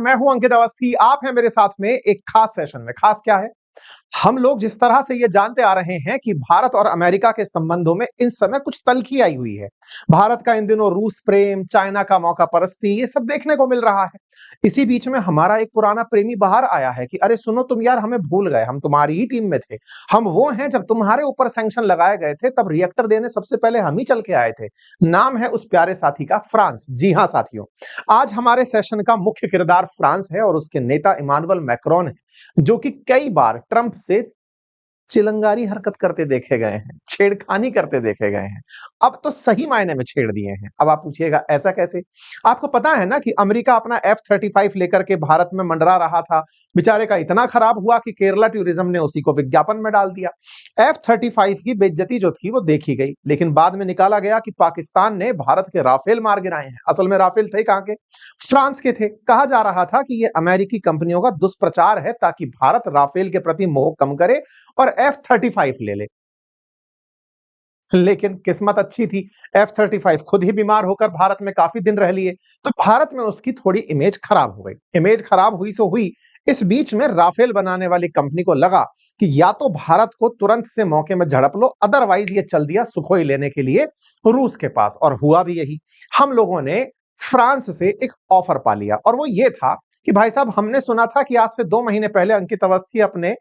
मैं हूं अंकित अवस्थी। आप हैं मेरे साथ में एक खास सेशन में। खास क्या है? हम लोग जिस तरह से ये जानते आ रहे हैं कि भारत और अमेरिका के संबंधों में इस समय कुछ तल्खी आई हुई है। भारत का इन दिनों रूस प्रेम, चाइना का मौका परस्ती, ये सब देखने को मिल रहा है। इसी बीच में हमारा एक पुराना प्रेमी बाहर आया है कि अरे सुनो तुम यार, हमें भूल गए, हम तुम्हारी ही टीम में थे। हम वो हैं जब तुम्हारे ऊपर सैंक्शन लगाए गए थे तब रिएक्टर देने सबसे पहले हम ही चल के आए थे। नाम है उस प्यारे साथी का फ्रांस। जी हां साथियों, आज हमारे सेशन का मुख्य किरदार फ्रांस है और उसके नेता इमानुएल मैक्रोन है, जो कि कई बार ट्रंप से चिलंगारी हरकत करते देखे गए हैं, छेड़खानी करते देखे गए हैं। अब तो सही मायने में छेड़ दिए हैं। अब आप पूछिएगा ऐसा कैसे? आपको पता है ना कि अमेरिका अपना F-35 लेकर के भारत में मंडरा रहा था। बेचारे का इतना खराब हुआ कि केरला टूरिज्म ने उसी को विज्ञापन में डाल दिया। F-35 की बेइज्जती जो थी वो देखी गई, लेकिन बाद में निकाला गया कि पाकिस्तान ने भारत के राफेल मार गिराए हैं। असल में राफेल थे कहां के? फ्रांस के थे। कहा जा रहा था कि ये अमेरिकी कंपनियों का दुष्प्रचार है ताकि भारत राफेल के प्रति मोह कम करे और F-35 ले ले। लेकिन किस्मत अच्छी थी, F-35 खुद ही बीमार होकर भारत में काफी दिन रह लिए, तो भारत में उसकी थोड़ी इमेज खराब हो गई। इमेज खराब हुई सो हुई। इस बीच में राफेल बनाने वाली कंपनी को लगा कि या तो भारत को तुरंत से मौके में झड़प लो, अदरवाइज ये चल दिया सुखोई लेने के लिए रूस के पास। और हुआ भी यही। हम लोगों ने फ्रांस से एक ऑफर पा लिया और वो ये था कि भाई साहब, हमने सुना था कि आज से 2 महीने पहले अंकित अवस्थी अपने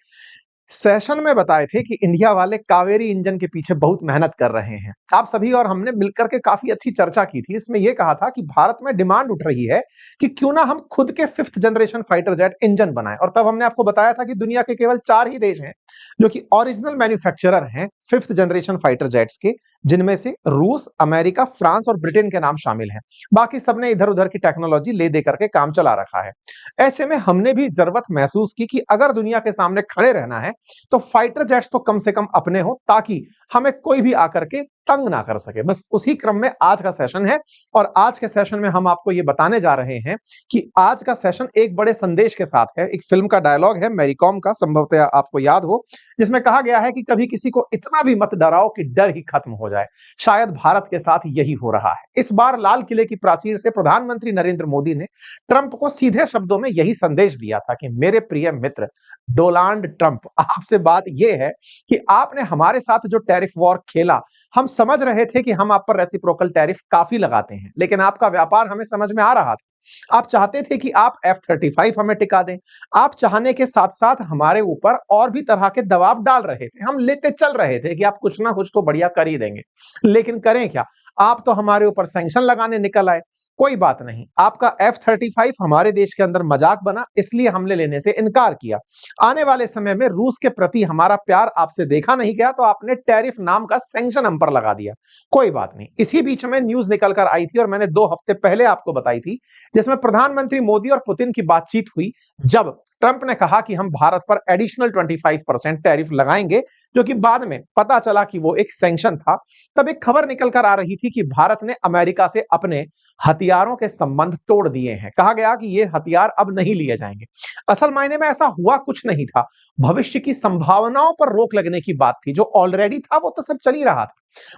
सेशन में बताए थे कि इंडिया वाले कावेरी इंजन के पीछे बहुत मेहनत कर रहे हैं। आप सभी और हमने मिलकर के काफी अच्छी चर्चा की थी। इसमें यह कहा था कि भारत में डिमांड उठ रही है कि क्यों ना हम खुद के 5th generation fighter jet engine बनाएं। और तब हमने आपको बताया था कि दुनिया के केवल 4 ही देश हैं जो कि ओरिजिनल मैन्युफैक्चरर हैं 5th जनरेशन फाइटर जेट्स के, जिनमें से रूस, अमेरिका, फ्रांस और ब्रिटेन के नाम शामिल हैं। बाकी सबने इधर उधर की टेक्नोलॉजी ले दे करके काम चला रखा है। ऐसे में हमने भी जरूरत महसूस की कि अगर दुनिया के सामने खड़े रहना है तो फाइटर जेट्स तो कम से कम अपने हो, ताकि हमें कोई भी आकर के तंग ना कर सके। बस उसी क्रम में आज का सेशन है और आज के सेशन में हम आपको यह बताने जा रहे हैं कि आज का सेशन एक बड़े संदेश के साथ है। एक फिल्म का डायलॉग है मैरी कॉम का, संभवतः आपको याद हो, जिसमें कहा गया है कि कभी किसी को इतना भी मत डराओ कि डर ही खत्म हो जाए। शायद भारत के साथ यही हो रहा है। इस बार लाल किले की प्राचीर से प्रधानमंत्री नरेंद्र मोदी ने ट्रंप को सीधे शब्दों में यही संदेश दिया था कि मेरे प्रिय मित्र डोनाल्ड ट्रंप, आपसे बात यह है कि आपने हमारे साथ जो टैरिफ वॉर खेला, हम समझ रहे थे कि हम आप पर रेसिप्रोकल टैरिफ काफी लगाते हैं, लेकिन आपका व्यापार हमें समझ में आ रहा था। आप चाहते थे कि आप F-35 हमें टिका दें। आप चाहने के साथ साथ हमारे ऊपर और भी तरह के दबाव डाल रहे थे। हम लेते चल रहे थे कि आप कुछ ना कुछ तो बढ़िया कर ही देंगे, लेकिन करें क्या? आप तो हमारे ऊपर सैंक्शन लगाने निकल आए। कोई बात नहीं, आपका F-35 हमारे देश के अंदर मजाक बना, इसलिए हमने लेने से इनकार किया। आने वाले समय में रूस के प्रति हमारा प्यार आपसे देखा नहीं गया तो आपने टैरिफ नाम का सैंक्शन हम पर लगा दिया। कोई बात नहीं। इसी बीच में न्यूज निकल कर आई थी और मैंने 2 हफ्ते पहले आपको बताई थी, जिसमें प्रधानमंत्री मोदी और पुतिन की बातचीत हुई, जब ट्रंप ने कहा कि हम भारत पर एडिशनल 25% टैरिफ लगाएंगे, जो कि बाद में पता चला कि वो एक सैंक्शन था। तब एक खबर निकल कर आ रही थी कि भारत ने अमेरिका से अपने हथियारों के संबंध तोड़ दिए हैं। कहा गया कि ये हथियार अब नहीं लिए जाएंगे। असल मायने में ऐसा हुआ कुछ नहीं था। भविष्य की संभावनाओं पर रोक लगने की बात थी। जो ऑलरेडी था वो तो सब चल ही रहा था।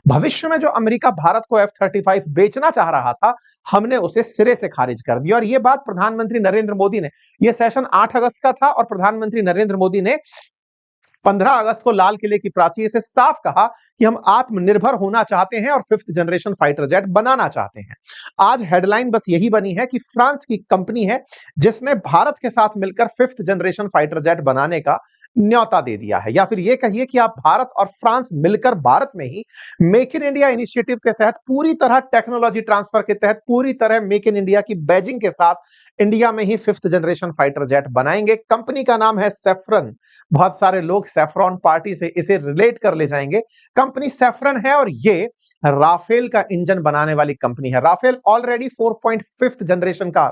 भविष्य में जो अमेरिका भारत को F-35 बेचना चाह रहा था, हमने उसे सिरे से खारिज कर दिया। और यह बात प्रधानमंत्री नरेंद्र मोदी ने, यह सेशन 8 अगस्त का था और प्रधानमंत्री नरेंद्र मोदी ने 15 अगस्त को लाल किले की प्राचीर से साफ कहा कि हम आत्मनिर्भर होना चाहते हैं और 5th जनरेशन फाइटर जेट बनाना चाहते हैं। आज हेडलाइन बस यही बनी है कि फ्रांस की कंपनी है जिसने भारत के साथ मिलकर 5th जनरेशन फाइटर जेट बनाने का न्योता दे दिया है। या फिर यह कहिए कि आप भारत और फ्रांस मिलकर भारत में ही मेक इन इंडिया इनिशिएटिव के तहत पूरी तरह टेक्नोलॉजी ट्रांसफर के तहत पूरी तरह मेक इन इंडिया की बैजिंग के साथ इंडिया में ही 5th जनरेशन फाइटर जेट बनाएंगे। कंपनी का नाम है सैफरन। बहुत सारे लोग सैफरॉन पार्टी से इसे रिलेट कर ले जाएंगे। कंपनी सैफरन है और ये राफेल का इंजन बनाने वाली कंपनी है। राफेल ऑलरेडी 4.5th जनरेशन का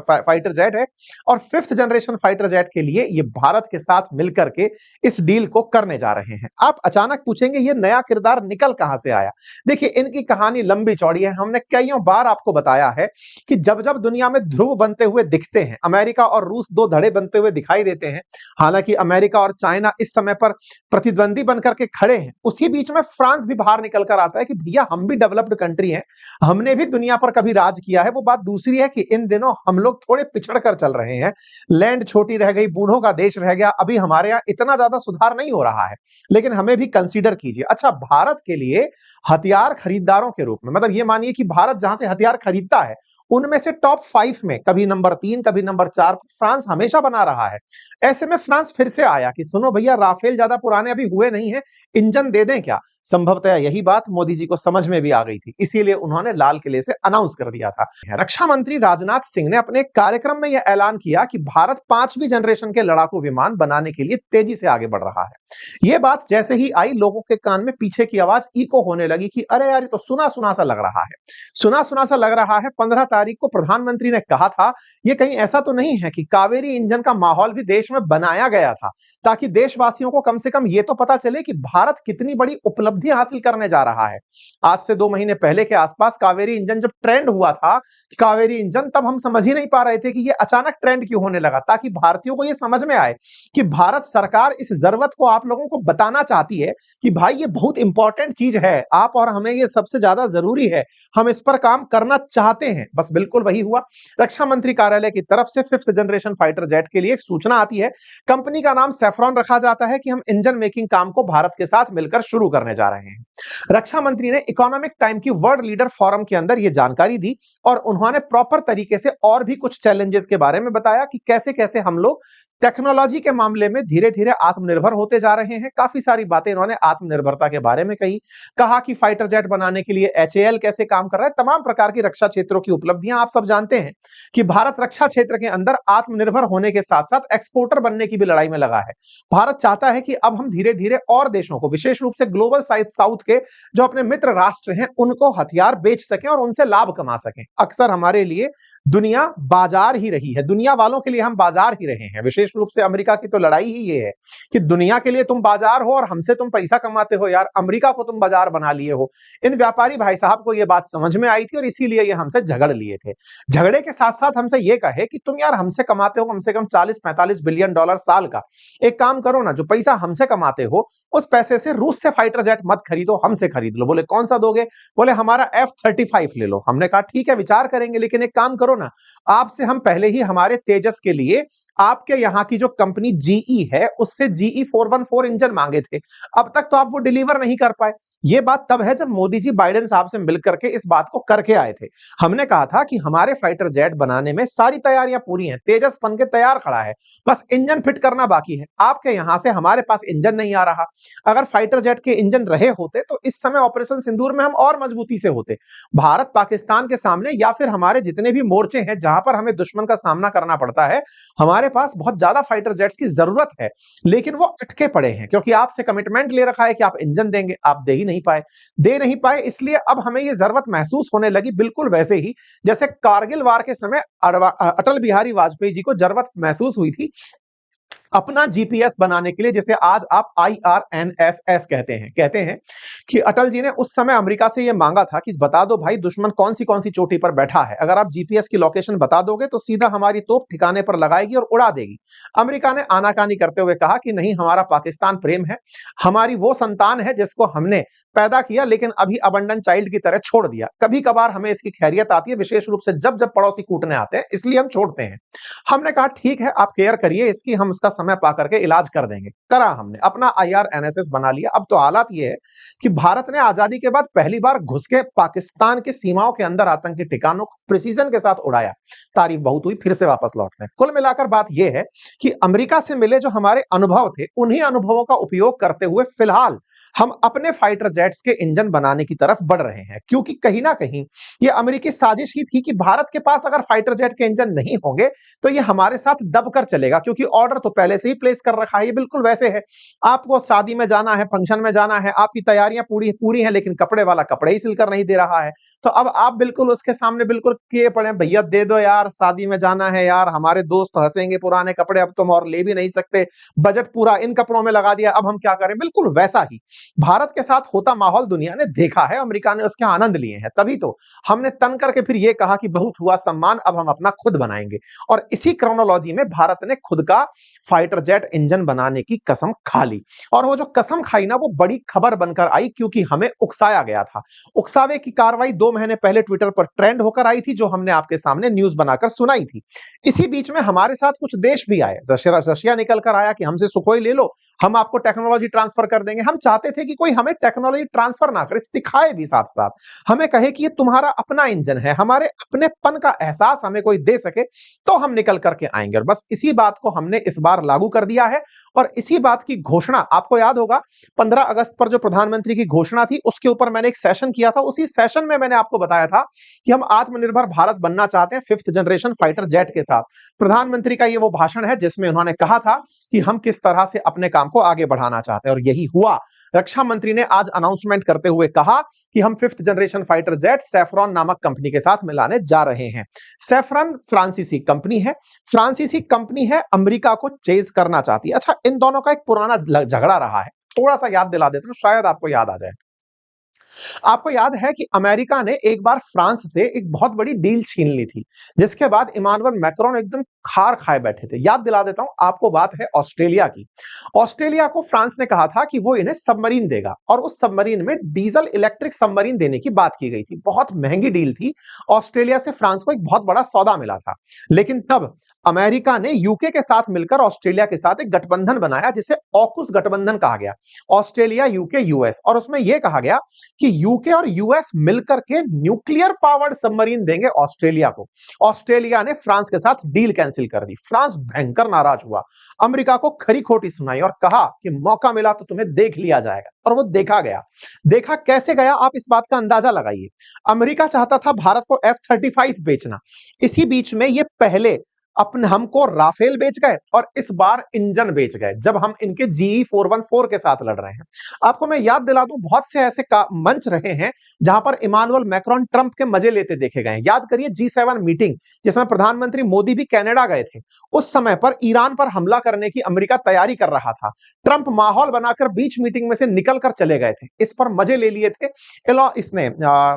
फाइटर जेट है और 5th जनरेशन फाइटर जेट के लिए ये भारत के साथ मिलकर के इस डील को करने जा रहे हैं। आप अचानक पूछेंगे ये नया किरदार निकल कहां से आया? देखिए, इनकी कहानी लंबी चौड़ी है। हमने कईयों बार आपको बताया है कि जब जब दुनिया में ध्रुव बनते हुए दिखते हैं, अमेरिका और रूस दो धड़े बनते हुए दिखाई देते हैं, हालांकि अमेरिका और चाइना इस समय पर प्रतिद्वंदी बनकर के खड़े हैं, उसी बीच में फ्रांस भी बाहर निकल कर आता है कि भैया हम भी डेवलप्ड कंट्री हैं, हमने भी दुनिया पर कभी राज किया है। वो बात दूसरी है कि इन दिनों हम लोग थोड़े पिछड़ कर चल रहे हैं, लैंड छोटी रह गई, बूढ़ों का देश रह गया, अभी हमारे यहाँ इतना ज्यादा सुधार नहीं हो रहा है, लेकिन हमें भी कंसीडर कीजिए। अच्छा, भारत के लिए हथियार खरीदारों के रूप में, मतलब ये मानिए कि भारत जहां से हथियार खरीदता है उनमें से टॉप 5 में कभी नंबर 3 कभी नंबर 4 फ्रांस हमेशा बना रहा है। ऐसे में फ्रांस फिर से आया कि सुनो भैया, राफेल ज्यादा पुराने अभी हुए नहीं है, इंजन दे दें क्या? संभवतः यही बात मोदी जी को समझ में भी आ गई थी, इसीलिए उन्होंने लाल किले से अनाउंस कर दिया था। रक्षा मंत्री राजनाथ सिंह ने अपने कार्यक्रम में यह ऐलान किया कि भारत 5वीं जनरेशन के लड़ाकू विमान बनाने के लिए तेजी से आगे बढ़ रहा है। यह बात जैसे ही आई, लोगों के कान में पीछे की आवाज इको होने लगी कि अरे यार, ये तो सुना सुना सा लग रहा है, सुना सुना सा लग रहा है। 15 तारीख को प्रधानमंत्री ने कहा था, ये कहीं ऐसा तो नहीं है कि कावेरी इंजन का माहौल भी देश में बनाया गया था, ताकि देशवासियों को कम से कम ये तो पता चले कि भारत कितनी बड़ी उपलब्धि हासिल करने जा रहा है। आज से 2 महीने पहले के आसपास कावेरी इंजन जब ट्रेंड हुआ था, कावेरी इंजन, तब हम समझ ही नहीं पा रहे थे कि ये अचानक ट्रेंड क्यों होने लगा, ताकि भारतीयों को ये समझ में आए कि भारत सरकार इस जरूरत को आप लोगों को बताना चाहती है कि भाई ये बहुत इंपॉर्टेंट चीज है, आप और हमें ये सबसे ज्यादा जरूरी है, हम इस पर काम करना चाहते हैं। बस बिल्कुल वही हुआ। रक्षा मंत्री कार्यालय की तरफ से 5th जनरेशन फाइटर जेट के लिए एक सूचना आती है। कंपनी का नाम सैफ्रॉन रखा जाता है कि हम इंजन मेकिंग काम को भारत के साथ मिलकर शुरू करने जा रहे हैं। रक्षा मंत्री ने इकोनॉमिक टाइम की वर्ल्ड लीडर फोरम के अंदर यह जानकारी दी और उन्होंने प्रॉपर तरीके से और भी कुछ चैलेंजेस के बारे में बताया कि कैसे कैसे हम लोग टेक्नोलॉजी के मामले में धीरे धीरे आत्मनिर्भर होते जा रहे हैं। काफी सारी बातें इन्होंने आत्मनिर्भरता के बारे में कही, कहा कि फाइटर जेट बनाने के लिए HAL कैसे काम कर रहा है, तमाम प्रकार की रक्षा क्षेत्रों की उपलब्धियां। आप सब जानते हैं कि भारत रक्षा क्षेत्र के अंदर आत्मनिर्भर होने के साथ साथ एक्सपोर्टर बनने की भी लड़ाई में लगा है। भारत चाहता है कि अब हम धीरे धीरे और देशों को, विशेष रूप से ग्लोबल साउथ के जो अपने मित्र राष्ट्र हैं, उनको हथियार बेच सकें और उनसे लाभ कमा सकें। अक्सर हमारे लिए दुनिया बाजार ही रही है, दुनिया वालों के लिए हम बाजार ही रहे हैं। विशेष रूप से अमेरिका की तो लड़ाई ही ये है कि दुनिया के लिए तुम बाजार हो और हमसे तुम पैसा कमाते हो। यार, अमेरिका को तुम बाजार बना लिए हो। इन व्यापारी भाई साहब को यह बात समझ में आई थी और इसीलिए ये हमसे झगड़ लिए थे। झगड़े के साथ साथ हमसे ये कहे कि तुम यार हमसे कमाते हो कम से कम 40-45 बिलियन डॉलर साल का, एक काम करो ना, जो पैसा हमसे कमाते हो उस पैसे से रूस से फाइटर जेट मत खरीदो, हमसे खरीद लो। बोले कौन सा दोगे? बोले हमारा F-35 ले लो। हमने कहा ठीक है, विचार करेंगे, लेकिन एक काम करो ना, आपसे हम पहले ही हमारे तेजस के लिए आपके यहां की जो कंपनी GE है उससे GE 414 इंजन मांगे थे, अब तक तो आप वो डिलीवर नहीं कर पाए। ये बात तब है जब मोदी जी बाइडेन साहब से मिलकर के इस बात को करके आए थे। हमने कहा था कि हमारे फाइटर जेट बनाने में सारी तैयारियां पूरी हैं, तेजस बन के तैयार खड़ा है, बस इंजन फिट करना बाकी है। आपके यहां से हमारे पास इंजन नहीं आ रहा। अगर फाइटर जेट के इंजन रहे होते तो इस समय ऑपरेशन सिंदूर में हम और मजबूती से होते। भारत पाकिस्तान के सामने या फिर हमारे जितने भी मोर्चे हैं जहां पर हमें दुश्मन का सामना करना पड़ता है, हमारे पास बहुत ज्यादा फाइटर जेट्स की जरूरत है, लेकिन वो अटके पड़े हैं क्योंकि आपसे कमिटमेंट ले रखा है कि आप इंजन देंगे, आप दे नहीं पाए। इसलिए अब हमें ये जरूरत महसूस होने लगी, बिल्कुल वैसे ही जैसे कारगिल वार के समय अटल बिहारी वाजपेयी जी को जरूरत महसूस हुई थी अपना GPS बनाने के लिए, जिसे आज आप IRNSS कहते हैं कि अटल जी ने उस समय अमेरिका से यह मांगा था कि बता दो भाई दुश्मन कौन सी चोटी पर बैठा है, अगर आप GPS की लोकेशन बता दोगे तो सीधा हमारी तोप ठिकाने पर लगाएगी और उड़ा देगी। अमेरिका ने आनाकानी करते हुए कहा कि नहीं, हमारा पाकिस्तान प्रेम है, हमारी वो संतान है जिसको हमने पैदा किया लेकिन अभी अबंडन चाइल्ड की तरह छोड़ दिया। कभी कभार हमें इसकी खैरियत आती है, विशेष रूप से जब जब पड़ोसी कूटने आते हैं, इसलिए हम छोड़ते हैं। हमने कहा ठीक है, आप केयर करिए इसकी, हम इसका समय पा करके इलाज कर देंगे। करा, हमने अपना IRNSS बना लिया। अब तो हालात ये है कि भारत ने आजादी के बाद पहली बार घुस के पाकिस्तान की सीमाओं के अंदर आतंकी ठिकानों को प्रिसीजन के साथ उड़ाया। तारीफ बहुत हुई, फिर से वापस लौटते हैं। कुल मिलाकर बात यह है कि अमेरिका से मिले जो हमारे अनुभव थे, उन्हीं अनुभवों का उपयोग करते हुए फिलहाल हम अपने फाइटर जेट्स के इंजन बनाने की तरफ बढ़ रहे हैं, क्योंकि कहीं ना कहीं यह अमेरिकी साजिश ही थी कि भारत के पास अगर फाइटर जेट के इंजन नहीं होंगे तो यह हमारे साथ दबकर चलेगा, क्योंकि ऑर्डर तो पहले से ही प्लेस कर रखा है। ये बिल्कुल वैसे है, आपको शादी में जाना है, फंक्शन में जाना है, आपकी तैयारियां पूरी पूरी हैं, लेकिन कपड़े वाला कपड़े ही सिलकर नहीं दे रहा है। तो अब आप बिल्कुल उसके सामने बिल्कुल किए पड़े हैं, भैया दे दो यार, शादी में जाना है यार, हमारे दोस्त हंसेंगे, पुराने कपड़े अब तुम और ले भी नहीं सकते, बजट पूरा इन कपड़ों में लगा दिया, अब हम क्या करें। बिल्कुल वैसा ही भारत के साथ होता माहौल दुनिया ने देखा है, अमेरिका ने उसके आनंद लिए हैं, तभी तो हमने तन करके फिर ये कहा कि बहुत हुआ सम्मान, अब हम अपना खुद बनाएंगे। और इसी क्रोनोलॉजी में भारत ने खुद का फाइटर जेट इंजन बनाने की कसम खा ली। और वो जो कसम खाई ना, वो बड़ी खबर बनकर आई, क्योंकि हमें उकसाया गया था। उकसावे की कार्रवाई 2 महीने पहले ट्विटर पर ट्रेंड होकर आई थी, जो हमने आपके सामने न्यूज बनाकर सुनाई थी। इसी बीच में हमारे साथ कुछ देश भी आए, रशिया निकल कर आया कि हमसे सुखोई ले लो, हम आपको टेक्नोलॉजी ट्रांसफर कर देंगे। हम चाहते थे कि कोई हमें टेक्नोलॉजी ट्रांसफर ना करे, सिखाए भी साथ साथ, हमें कहे कि ये तुम्हारा अपना इंजन है, हमारे अपनेपन का एहसास हमें कोई दे सके तो हम निकल करके आएंगे। और बस इसी बात को हमने इस बार लागू कर दिया है। और इसी बात की घोषणा, आपको याद होगा 15 अगस्त पर जो प्रधानमंत्री की घोषणा थी, उसके ऊपर मैंने एक सेशन किया था। उसी सेशन में मैंने आपको बताया था कि हम आत्मनिर्भर भारत बनना चाहते हैं 5th जनरेशन फाइटर जेट के साथ। प्रधानमंत्री का ये वो भाषण है जिसमें उन्होंने कहा था कि हम किस तरह से अपने काम को आगे बढ़ाना चाहते हैं, और यही हुआ। रक्षा मंत्री ने आज अनाउंसमेंट करते हुए कहा कि हम 5th generation fighter jet saffron नामक कंपनी के साथ मिलाने जा रहे हैं। सैफरॉन फ्रांसीसी कंपनी है, फ्रांसीसी कंपनी है, अमेरिका को चेज करना चाहती है। अच्छा, इन दोनों का एक पुराना झगड़ा रहा है, थोड़ा सा याद दिला देता हूं, शायद आपको याद आ जाए। आपको याद है कि अमेरिका ने एक बार फ्रांस से एक बहुत बड़ी डील छीन ली थी, जिसके बाद इमानुएल मैक्रोन एकदम खार खाए बैठे थे। याद दिला देता हूं आपको, बात है ऑस्ट्रेलिया की। ऑस्ट्रेलिया को फ्रांस ने कहा था कि वो इन्हें सबमरीन देगा, और उस सबमरीन में डीजल इलेक्ट्रिक सबमरीन देने की बात की गई थी। बहुत महंगी डील थी, ऑस्ट्रेलिया से फ्रांस को एक बहुत बड़ा सौदा मिला था। लेकिन तब अमेरिका ने यूके के साथ मिलकर ऑस्ट्रेलिया के साथ एक गठबंधन बनाया, जिसे ऑकुस गठबंधन कहा गया, ऑस्ट्रेलिया यूके यूएस। और उसमें यह कहा गया कि यूके और यूएस मिलकर के न्यूक्लियर पावर्ड सबमरीन देंगे ऑस्ट्रेलिया को। ऑस्ट्रेलिया ने फ्रांस के साथ डील कैंसिल कर दी। फ्रांस भयंकर नाराज हुआ, अमेरिका को खरी खोटी सुनाई और कहा कि मौका मिला तो तुम्हें देख लिया जाएगा। और वो देखा गया। देखा कैसे गया, आप इस बात का अंदाजा लगाइए। अमेरिका चाहता था भारत को F-35 बेचना, इसी बीच में ये पहले अपने हमको राफेल बेच गए और इस बार इंजन बेच गए, जब हम इनके GE-414 के साथ लड़ रहे हैं। आपको मैं याद दिला दूं, बहुत से ऐसे मंच रहे हैं जहां पर इमानुएल मैक्रोन ट्रंप के मजे लेते देखे गए हैं। याद करिए G7 मीटिंग, जिसमें प्रधानमंत्री मोदी भी कनाडा गए थे। उस समय पर ईरान पर हमला करने की अमेरिका तैयारी कर रहा था। ट्रंप माहौल बनाकर बीच मीटिंग में से निकलकर चले गए थे, इस पर मजे ले लिए थे।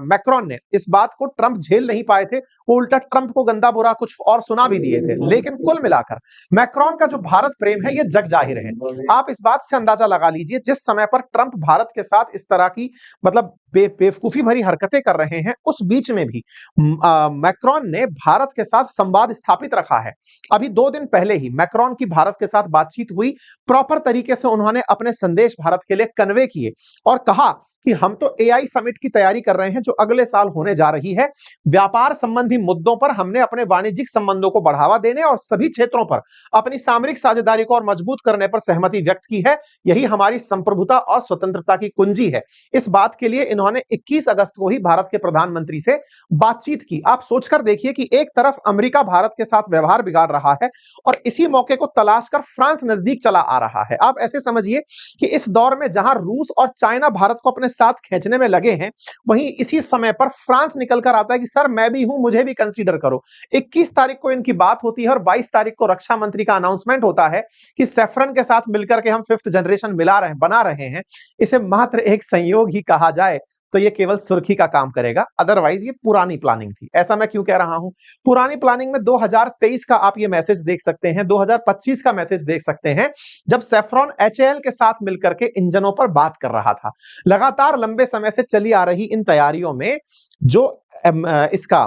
मैक्रोन ने इस बात को ट्रंप झेल नहीं पाए थे, वो उल्टा ट्रंप को गंदा बुरा कुछ और सुना भी दिए थे। लेकिन कुल मिलाकर मैक्रोन का जो भारत प्रेम है, ये जग जाहिर है। आप इस बात से अंदाजा लगा लीजिए, जिस समय पर ट्रंप भारत के साथ इस तरह की मतलब बेवकूफी भरी हरकतें कर रहे हैं, उस बीच में भी मैक्रोन ने भारत के साथ संवाद स्थापित रखा है। अभी 2 दिन पहले ही मैक्रोन की भारत के साथ बातचीत हुई, प्रॉपर तरीके से उन्होंने अपने संदेश भारत के लिए कन्वे किए और कहा कि हम तो AI समिट की तैयारी कर रहे हैं, जो अगले साल होने जा रही है। व्यापार संबंधी मुद्दों पर हमने अपने वाणिज्यिक संबंधों को बढ़ावा देने और सभी क्षेत्रों पर अपनी सामरिक साझेदारी को और मजबूत करने पर सहमति व्यक्त की है। यही हमारी संप्रभुता और स्वतंत्रता की कुंजी है। इस बात के लिए इन्होंने 21 अगस्त को ही भारत के प्रधानमंत्री से बातचीत की। आप सोचकर देखिए कि एक तरफ अमेरिका भारत के साथ व्यवहार बिगाड़ रहा है और इसी मौके को तलाश कर फ्रांस नजदीक चला आ रहा है। आप ऐसे समझिए कि इस दौर में जहां रूस और चाइना भारत को अपने साथ खींचने में लगे हैं, वहीं इसी समय पर फ्रांस निकल कर आता है कि सर मैं भी हूं, मुझे भी कंसीडर करो। 21 तारीख को इनकी बात होती है और 22 तारीख को रक्षा मंत्री का अनाउंसमेंट होता है कि सैफरन के साथ मिलकर के हम 5th जनरेशन बना रहे हैं। इसे मात्र एक संयोग ही कहा जाए तो ये केवल सुर्खी का काम करेगा, अदरवाइज ये पुरानी प्लानिंग थी। ऐसा मैं क्यों कह रहा हूं? पुरानी प्लानिंग में 2023 का आप ये मैसेज देख सकते हैं, 2025 का मैसेज देख सकते हैं, जब सैफरॉन HAL के साथ मिलकर के इंजनों पर बात कर रहा था। लगातार लंबे समय से चली आ रही इन तैयारियों में जो इसका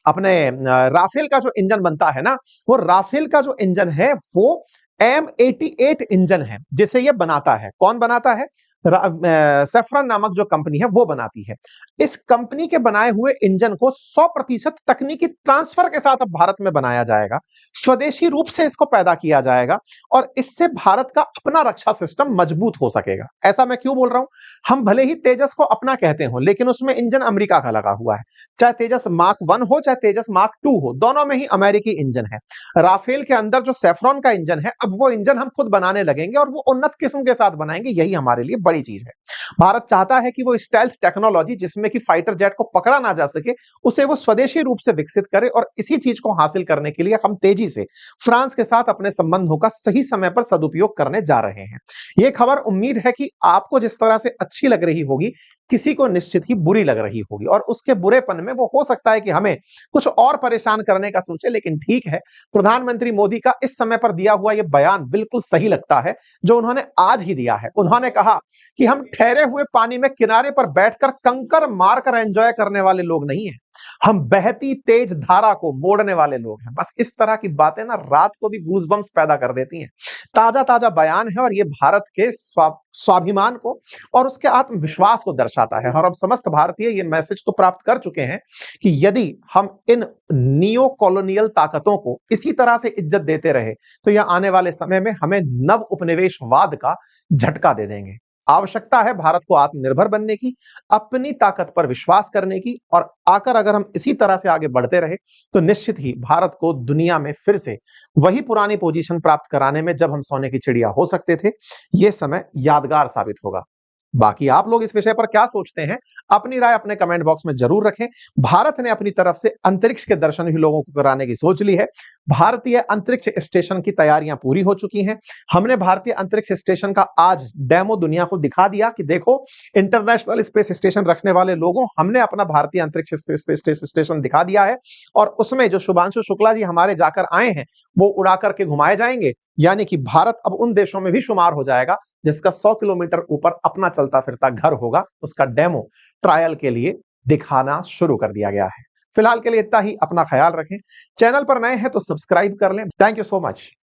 अपने राफेल का जो इंजन बनता है ना, वो राफेल का जो इंजन है वो M88 इंजन है, जिसे ये बनाता है। कौन बनाता है? सेफ्रॉन नामक जो कंपनी है वो बनाती है। इस कंपनी के बनाए हुए इंजन को 100% तकनीकी ट्रांसफर के साथ अब भारत में बनाया जाएगा, स्वदेशी रूप से इसको पैदा किया जाएगा और इससे भारत का अपना रक्षा सिस्टम मजबूत हो सकेगा। ऐसा मैं क्यों बोल रहा हूं? हम भले ही तेजस को अपना कहते हो, लेकिन उसमें इंजन अमेरिका का लगा हुआ है। चाहे तेजस मार्क 1 हो, चाहे तेजस मार्क 2 हो, दोनों में ही अमेरिकी इंजन है। राफेल के अंदर जो सेफ्रॉन का इंजन है, अब वो इंजन हम खुद बनाने लगेंगे और वो उन्नत किस्म के साथ बनाएंगे। यही हमारे लिए बड़ी चीज है। भारत चाहता है कि वो स्टेल्थ टेक्नोलॉजी, जिसमें कि फाइटर जेट को पकड़ा ना जा सके, उसे वो स्वदेशी रूप से विकसित करे और इसी चीज को हासिल करने के लिए हम तेजी से फ्रांस के साथ अपने संबंधों का सही समय पर सदुपयोग करने जा रहे हैं। ये खबर उम्मीद है कि आपको जिस तरह से अच्छी लग रही होगी, किसी को निश्चित ही बुरी लग रही होगी और उसके बुरेपन में वो हो सकता है कि हमें कुछ और परेशान करने का सोचे। लेकिन ठीक है, प्रधानमंत्री मोदी का इस समय पर दिया हुआ यह बयान बिल्कुल सही लगता है, जो उन्होंने आज ही दिया है। उन्होंने कहा कि हम ठहरे हुए पानी में किनारे पर बैठकर कंकर मारकर एंजॉय करने वाले लोग नहीं हैं, हम बहती तेज धारा को मोड़ने वाले लोग हैं। बस इस तरह की बातें ना रात को भी गूज़बम्प्स पैदा कर देती हैं। ताजा ताजा बयान है और ये भारत के स्वाभिमान को और उसके आत्मविश्वास को दर्शाता है। और अब समस्त भारतीय ये मैसेज तो प्राप्त कर चुके हैं कि यदि हम इन नियो कॉलोनियल ताकतों को इसी तरह से इज्जत देते रहे, तो यह आने वाले समय में हमें नव उपनिवेशवाद का झटका दे देंगे। आवश्यकता है भारत को आत्मनिर्भर बनने की, अपनी ताकत पर विश्वास करने की, और आकर अगर हम इसी तरह से आगे बढ़ते रहे तो निश्चित ही भारत को दुनिया में फिर से वही पुरानी पोजीशन प्राप्त कराने में जब हम सोने की चिड़िया हो सकते थे, यह समय यादगार साबित होगा। बाकी आप लोग इस विषय पर क्या सोचते हैं? अपनी राय अपने कमेंट बॉक्स में जरूर रखें। भारत ने अपनी तरफ से अंतरिक्ष के दर्शन भी लोगों को कराने की सोच ली है। भारतीय अंतरिक्ष स्टेशन की तैयारियां पूरी हो चुकी हैं। हमने भारतीय अंतरिक्ष स्टेशन का आज डेमो दुनिया को दिखा दिया कि देखो, इंटरनेशनल स्पेस स्टेशन रखने वाले लोगों, हमने अपना भारतीय अंतरिक्ष स्टेशन दिखा दिया है और उसमें जो शुभांशु शुक्ला जी हमारे जाकर आए हैं, वो उड़ा करके घुमाए जाएंगे। यानी कि भारत अब उन देशों में भी शुमार हो जाएगा जिसका 100 किलोमीटर ऊपर अपना चलता फिरता घर होगा। उसका डेमो ट्रायल के लिए दिखाना शुरू कर दिया गया है। फिलहाल के लिए इतना ही। अपना ख्याल रखें। चैनल पर नए हैं तो सब्सक्राइब कर लें। Thank you so much.